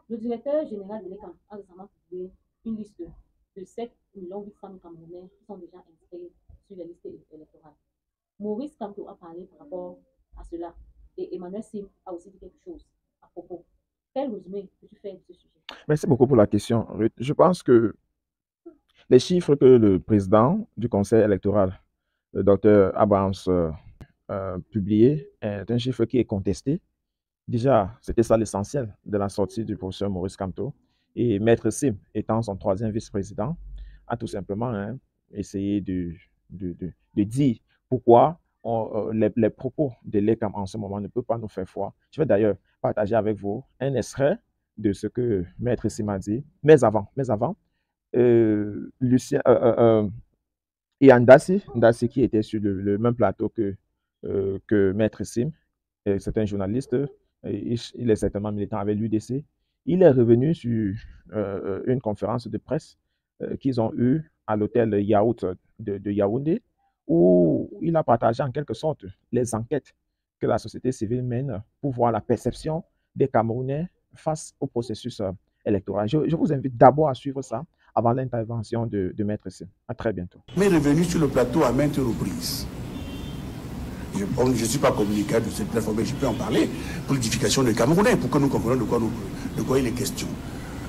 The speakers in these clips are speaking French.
Le directeur général de l'ECAM a récemment publié une liste de 7,8 millions Camerounais qui sont déjà inscrits sur les listes électorales. Maurice Kamto a parlé par rapport à cela et Emmanuel Sim a aussi dit quelque chose à propos. Quel résumé que tu fais de ce sujet? Merci beaucoup pour la question, Ruth. Je pense que les chiffres que le président du conseil électoral, le docteur Abrams, publié, est un chiffre qui est contesté. Déjà, c'était ça l'essentiel de la sortie du professeur Maurice Kamto. Et Maître Sim, étant son troisième vice-président, a tout simplement essayé de dire pourquoi les propos de l'ECAM en ce moment ne peuvent pas nous faire foi. Je vais d'ailleurs partager avec vous un extrait de ce que Maître Sim a dit. Mais avant, Lucien, Ian Dassi qui était sur le même plateau que Maître Sim, c'est un journaliste, il est certainement militant avec l'UDC. Il est revenu sur une conférence de presse qu'ils ont eue à l'hôtel Yaourt de Yaoundé, où il a partagé en quelque sorte les enquêtes que la société civile mène pour voir la perception des Camerounais face au processus électoral. Je vous invite d'abord à suivre ça avant l'intervention de Maître Sim. À très bientôt. Mais revenu sur le plateau à maintes reprises. Je ne suis pas communicateur de cette plateforme, mais je peux en parler pour l'édification des Camerounais, pour que nous comprenions de quoi il est question.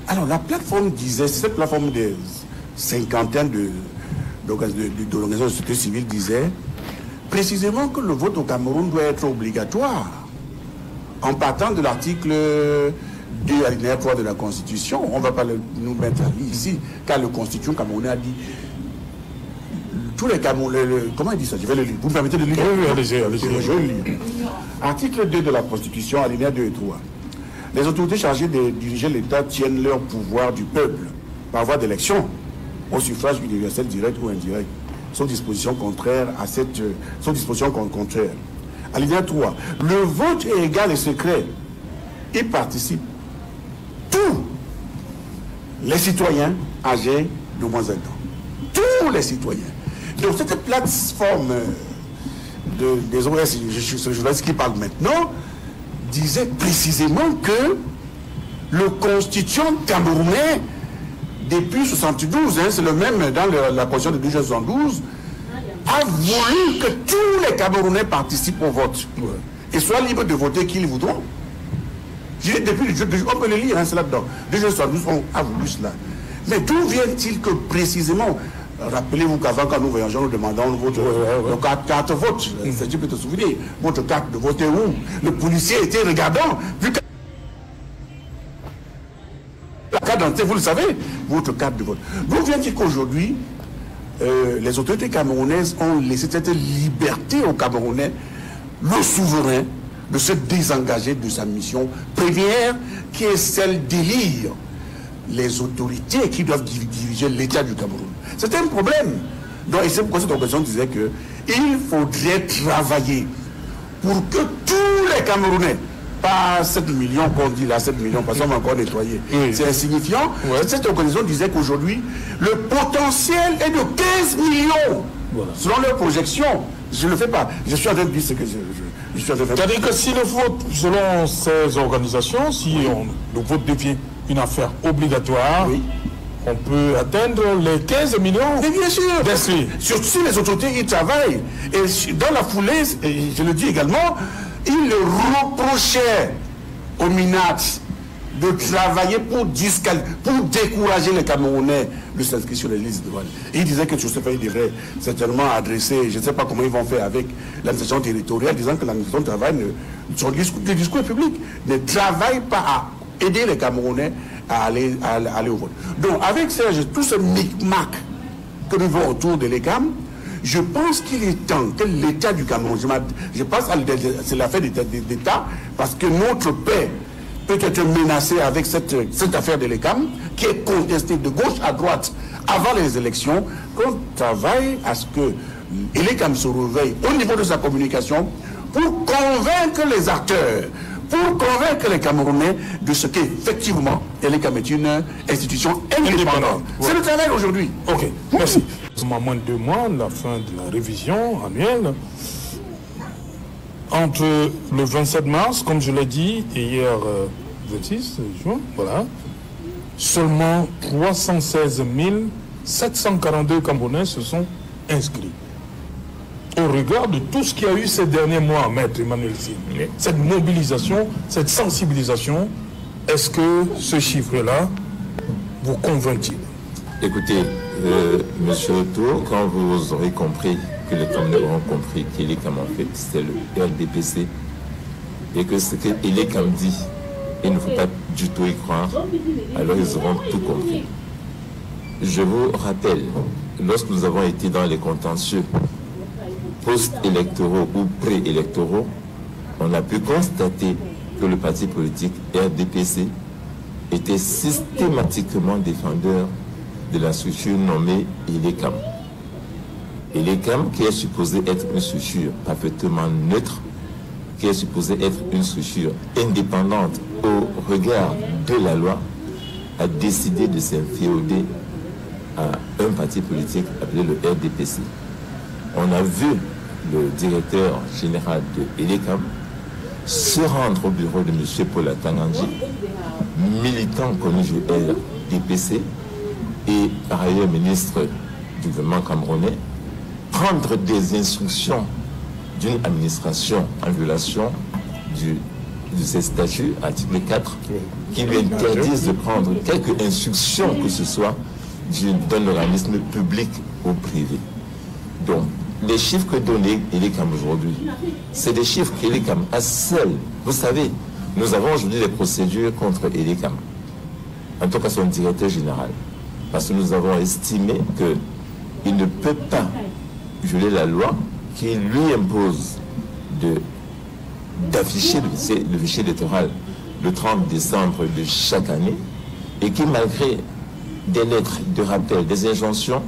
Alors, la plateforme disait, cette plateforme de cinquantaine d'organisations de société civile disait précisément que le vote au Cameroun doit être obligatoire en partant de l'article 2 alinéa 3 de la Constitution. On ne va pas nous mettre ici, car le Constitution camerounais a dit tous les Camerounais, comment il dit ça? Je vais le lire. Vous me permettez de le lire? Oui, allez-y. Je vais le lire. Article 2 de la Constitution, alinéa 2 et 3. Les autorités chargées de diriger l'État tiennent leur pouvoir du peuple par voie d'élection au suffrage universel direct ou indirect. Sont dispositions contraires à cette... sont dispositions contraires. Alinéa 3. Le vote est égal et secret. Y participent tous les citoyens âgés de moins d'un an. Tous les citoyens. Donc cette plateforme des OS, je suis ce journaliste qui parle maintenant, disait précisément que le constituant camerounais, depuis 1972, c'est le même dans la constitution de 1972, a voulu que tous les Camerounais participent au vote et soient libres de voter qui ils voudront. Je dis depuis, on peut le lire, c'est là-dedans. 1972, on a voulu cela. Mais d'où vient-il que précisément, rappelez-vous qu'avant, quand nous voyageons, nous demandons votre carte vote. Tu peux te souvenir, votre carte de vote est où? Le policier était regardant, vu que la carte d'identité, vous le savez, votre carte de vote. D'où vient-il qu'aujourd'hui, les autorités camerounaises ont laissé cette liberté aux Camerounais, le souverain, de se désengager de sa mission première, qui est celle d'élire les autorités qui doivent diriger l'État du Cameroun. C'est un problème. Donc, et c'est pourquoi cette organisation disait qu'il faudrait travailler pour que tous les Camerounais, pas 7 millions qu'on dit là, 7 millions, parce qu'on va encore nettoyer, c'est insignifiant. Cette organisation disait qu'aujourd'hui, le potentiel est de 15 millions, selon leurs projections. Je ne le fais pas. Je suis en train de dire ce que je suis en train de faire. C'est-à-dire que si le vote, selon ces organisations, si le vote devient une affaire obligatoire, on peut atteindre les 15 millions. Mais bien sûr, surtout si les autorités y travaillent. Et dans la foulée, et je le dis également, ils reprochaient aux MINAT de travailler pour décourager les Camerounais de s'inscrire sur les listes de vote. Ils disaient que Joseph il devrait certainement adresser, je ne sais pas comment ils vont faire avec l'administration territoriale, disant que l'administration travaille, le discours public ne travaille pas à aider les Camerounais à aller au vote. Donc avec tout ce micmac que nous voyons autour de l'ECAM, je pense qu'il est temps que l'État du Cameroun, je pense que c'est l'affaire d'État, parce que notre paix peut être menacée avec cette affaire de l'ECAM, qui est contestée de gauche à droite avant les élections, qu'on travaille à ce que l'ECAM se réveille au niveau de sa communication pour convaincre les acteurs, pour convaincre les Camerounais de ce qu'effectivement l'ECAM est une institution indépendante. C'est le travail aujourd'hui. Ok, merci. Nous sommes à moins de 2 mois, la fin de la révision annuelle. Entre le 27 mars, comme je l'ai dit, et hier 26 juin, voilà. Seulement 316 742 Camerounais se sont inscrits. Au regard de tout ce qu'il y a eu ces derniers mois, Maître Emmanuel Zine, cette mobilisation, cette sensibilisation, est-ce que ce chiffre-là vous convainc-il? Écoutez, Monsieur Otto, quand vous aurez compris que les Camerounais auront compris qu'Elekam en fait c'est le RDPC et que ce que Elekam dit, il ne faut pas du tout y croire, alors ils auront tout compris. Je vous rappelle, lorsque nous avons été dans les contentieux post-électoraux ou pré-électoraux, on a pu constater que le parti politique RDPC était systématiquement défendeur de la structure nommée Elekam. Elekam, qui est supposé être une structure parfaitement neutre, qui est supposée être une structure indépendante au regard de la loi, a décidé de s'inféoder à un parti politique appelé le RDPC. On a vu le directeur général de Elekam se rendre au bureau de M. Paul Atanganji, militant connu du RDPC et par ailleurs ministre du gouvernement camerounais, prendre des instructions d'une administration en violation de ses statuts, article 4, qui lui interdisent de prendre quelque instruction que ce soit d'un organisme public ou privé. Donc, les chiffres que donne Elekam aujourd'hui, c'est des chiffres qu'Elekam a seul. Vous savez, nous avons aujourd'hui des procédures contre Elekam, en tout cas son directeur général, parce que nous avons estimé qu'il ne peut pas violer la loi qui lui impose d'afficher le fichier électoral le 30 décembre de chaque année et qui, malgré des lettres de rappel, des injonctions,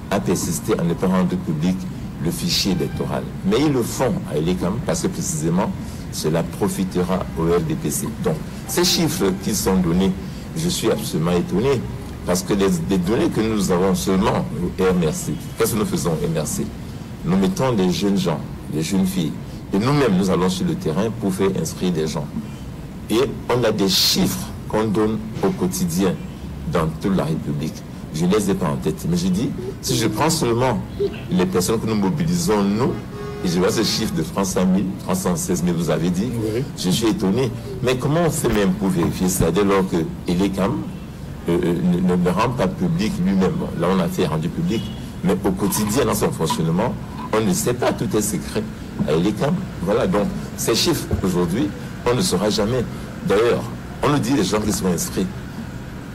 a persisté à ne pas rendre public le fichier électoral. Mais ils le font à Elekam parce que précisément cela profitera au RDPC. Donc ces chiffres qui sont donnés, je suis absolument étonné parce que les données que nous avons seulement au RMRC, qu'est-ce que nous faisons au MRC? Nous mettons des jeunes gens, des jeunes filles, et nous-mêmes nous allons sur le terrain pour faire inscrire des gens. Et on a des chiffres qu'on donne au quotidien dans toute la République. Je ne les ai pas en tête, mais je dis, si je prends seulement les personnes que nous mobilisons, nous, et je vois ce chiffre de 300 000, 316 000, vous avez dit, oui. Je suis étonné. Mais comment on fait même pour vérifier ça dès lors que Elekam ne rend pas public lui-même? Là, on a fait rendu public, mais au quotidien, dans son fonctionnement, on ne sait pas, tout est secret à Elekam. Voilà, donc ces chiffres, aujourd'hui, on ne saura jamais. D'ailleurs, on nous dit les gens qui sont inscrits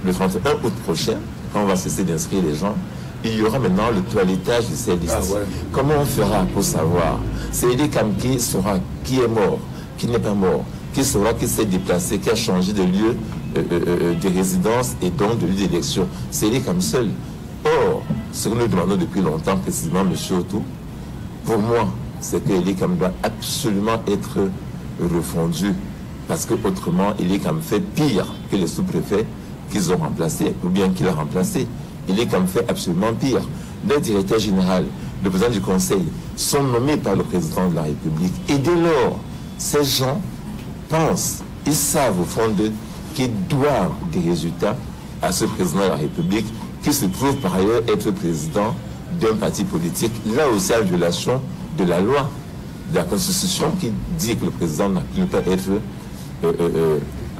le 31 août prochain, quand on va cesser d'inscrire les gens, il y aura maintenant le toilettage de ces listes. Ah ouais. Comment on fera pour savoir? C'est Elekam qui saura qui est mort, qui n'est pas mort, qui saura qui s'est déplacé, qui a changé de lieu de résidence et donc de lieu d'élection. C'est Elekam seul. Or, ce que nous demandons depuis longtemps, précisément, M. Otto, pour moi, c'est que Elekam doit absolument être refondu. Parce que autrement, Elekam fait pire que les sous-préfets qu'ils ont remplacés, ou bien qu'il a remplacé. Elekam fait absolument pire. Le directeur général, le président du conseil, sont nommés par le président de la République. Et dès lors, ces gens pensent, ils savent au fond d'eux qu'ils doivent des résultats à ce président de la République, qui se trouve par ailleurs être président d'un parti politique, là aussi en violation de la loi, de la Constitution, qui dit que le président ne peut être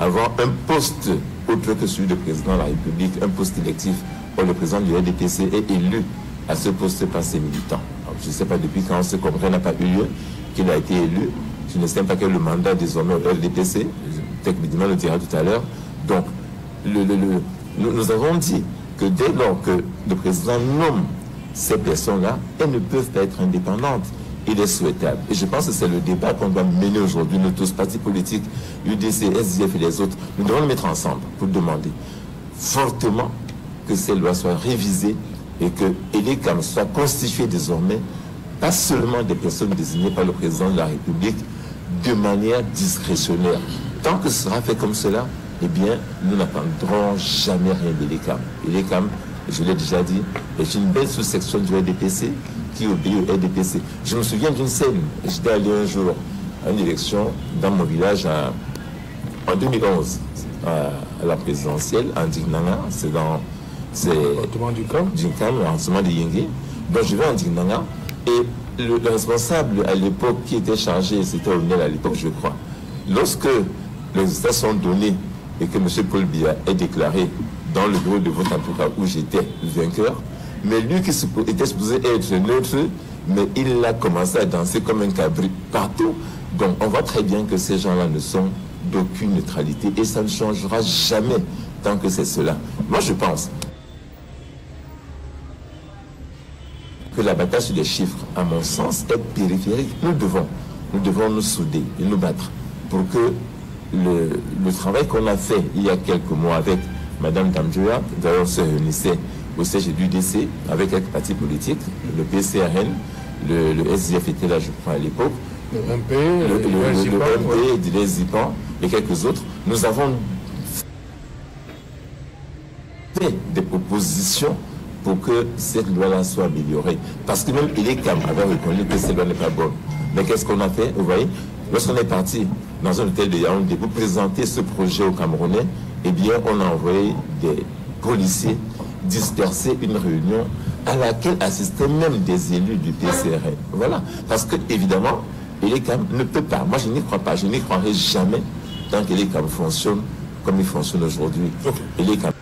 avoir un poste autre que celui de président de la République, un poste électif. Or, le président du RDPC est élu à ce poste par ses militants. Alors, je ne sais pas depuis quand ce congrès n'a pas eu lieu, qu'il a été élu. Je ne sais pas quel est le mandat désormais au RDPC. Peut-être que Bidima le dira tout à l'heure. Donc, nous avons dit que dès lors que le président nomme ces personnes-là, elles ne peuvent pas être indépendantes. Il est souhaitable. Et je pense que c'est le débat qu'on doit mener aujourd'hui, nous tous, partis politiques, UDC, SDF et les autres. Nous devons nous mettre ensemble pour demander fortement que ces lois soient révisées et que Elekam soit constitué désormais, pas seulement des personnes désignées par le président de la République, de manière discrétionnaire. Tant que ce sera fait comme cela, eh bien, nous n'attendrons jamais rien d'Elekam. Elekam, je l'ai déjà dit, est une belle sous-section du RDPC qui obéit au RDPC. Je me souviens d'une scène, j'étais allé un jour à une élection dans mon village en 2011, à la présidentielle, en Dingnanga, c'est dans Djinkam, l'arrondissement de Yingui. Donc je vais en Dingnanga, et le responsable à l'époque qui était chargé, c'était O'Neill à l'époque, je crois. Lorsque les résultats sont donnés et que M. Paul Biya est déclaré dans le bureau de vote, en tout cas où j'étais vainqueur, mais lui qui était supposé être neutre, mais il a commencé à danser comme un cabri partout. Donc on voit très bien que ces gens-là ne sont d'aucune neutralité et ça ne changera jamais tant que c'est cela. Moi je pense que la bataille sur les chiffres, à mon sens, est périphérique. Nous devons nous souder et nous battre pour que le travail qu'on a fait il y a quelques mois avec Mme Damdjoua, d'ailleurs on se réunissait au siège du DC avec quelques partis politiques, le PCRN, le SDF était là je crois à l'époque, le MP, les ZIPAN et quelques autres. Nous avons fait des propositions pour que cette loi-là soit améliorée. Parce que même Elecam avait reconnu que cette loi n'est pas bonne. Mais qu'est-ce qu'on a fait? Vous voyez, lorsqu'on est parti dans un hôtel de Yaoundé pour présenter ce projet aux Camerounais, eh bien, on a envoyé des policiers disperser une réunion à laquelle assistaient même des élus du PCRN. Voilà. Parce que, évidemment, Elecam ne peut pas. Moi, je n'y crois pas. Je n'y croirai jamais tant qu'Elecam fonctionne comme il fonctionne aujourd'hui. Elecam